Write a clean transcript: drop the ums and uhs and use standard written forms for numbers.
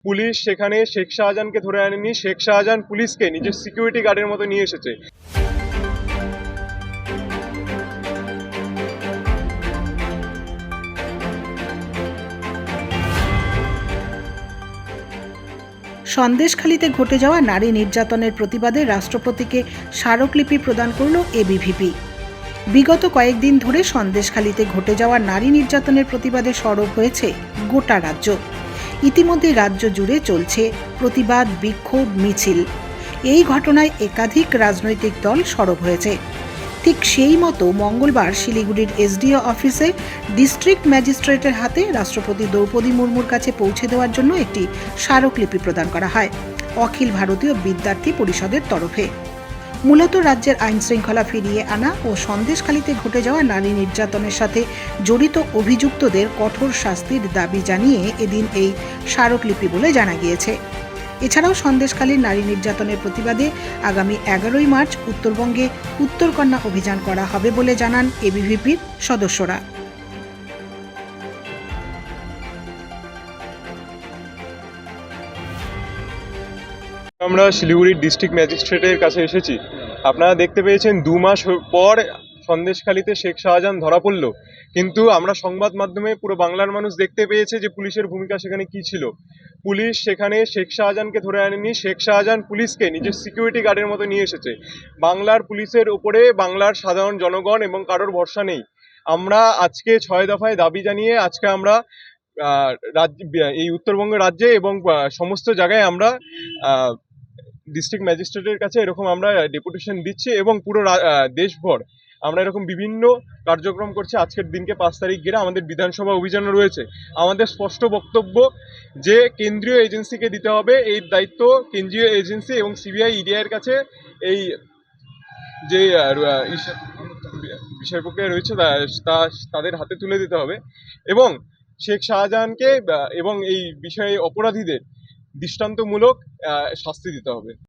Police সেখানে শেখ শাহজাহানকে ধরে আনেনি, শেখ শাহজাহান পুলিশকে নিজের সিকিউরিটি গার্ডের মতো নিয়ে এসেছে। সন্দেশখালিতে ঘটে যাওয়া নারী নির্যাতনের প্রতিবাদে রাষ্ট্রপতিকে স্মারকলিপি প্রদান করল এবিভিপি। বিগত কয়েকদিন ধরে সন্দেশখালিতে ঘটে যাওয়া নারী নির্যাতনের প্রতিবাদে সরব হয়েছে গোটা রাজ্য। ইতিমধ্যে রাজ্য জুড়ে চলছে প্রতিবাদ, বিক্ষোভ, মিছিল। এই ঘটনায় একাধিক রাজনৈতিক দল সরব হয়েছে। ঠিক সেই মতো মঙ্গলবার শিলিগুড়ির এসডিও অফিসে ডিস্ট্রিক্ট ম্যাজিস্ট্রেটের হাতে রাষ্ট্রপতি দ্রৌপদী মুর্মুর কাছে পৌঁছে দেওয়ার জন্য একটি স্মারকলিপি প্রদান করা হয় অখিল ভারতীয় বিদ্যার্থী পরিষদের তরফে। মূলত রাজ্যের আইন শৃঙ্খলা ফিরিয়ে আনা ও সন্দেশখালিতে ঘটে যাওয়া নারী নির্যাতনের সাথে জড়িত অভিযুক্তদের কঠোর শাস্তির দাবি জানিয়ে এদিন এই স্মারকলিপি বলে জানা গিয়েছে। এছাড়াও সন্দেশখালীর নারী নির্যাতনের প্রতিবাদে আগামী 11ই মার্চ উত্তরবঙ্গে উত্তরকন্যা অভিযান করা হবে বলে জানান এবিভিপির সদস্যরা। আমরা শিলিগুড়ির ডিস্ট্রিক্ট ম্যাজিস্ট্রেটের কাছে এসেছি। আপনারা দেখতে পেয়েছেন 2 মাস পর সন্দেশখালিতে শেখ শাহজাহান ধরা পড়ল, কিন্তু আমরা সংবাদ মাধ্যমে পুরো বাংলার মানুষ দেখতে পেয়েছে যে পুলিশের ভূমিকা সেখানে কি ছিল। পুলিশ সেখানে শেখ শাহজাহানকে ধরে আনেনি, শেখ শাহজাহান পুলিশকে নিজের সিকিউরিটি গার্ডের মতো নিয়ে এসেছে। বাংলার পুলিশের উপরে বাংলার সাধারণ জনগণ এবং কারোর ভরসা নেই। আমরা আজকে 6 দফায় দাবি জানিয়ে আজকে আমরা এই উত্তরবঙ্গ রাজ্যে এবং সমস্ত জায়গায় আমরা ডিস্ট্রিক্ট ম্যাজিস্ট্রেটের কাছে এরকম আমরা ডেপুটেশন দিচ্ছি এবং পুরো দেশভর আমরা এরকম বিভিন্ন কার্যক্রম করছি। আজকের দিনকে 5 তারিখ ঘিরে আমাদের বিধানসভা অভিযান রয়েছে। আমাদের স্পষ্ট বক্তব্য যে কেন্দ্রীয় এজেন্সিকে দিতে হবে এই দায়িত্ব, কেন্দ্রীয় এজেন্সি এবং সিবিআই, ইডিআই এর কাছে এই যে বিষয় প্রক্রিয়া রয়েছে তাদের হাতে তুলে দিতে হবে এবং শেখ শাহজাহানকে এবং এই বিষয়ে অপরাধীদের দৃষ্টান্তমূলক শাস্তি দিতে হবে।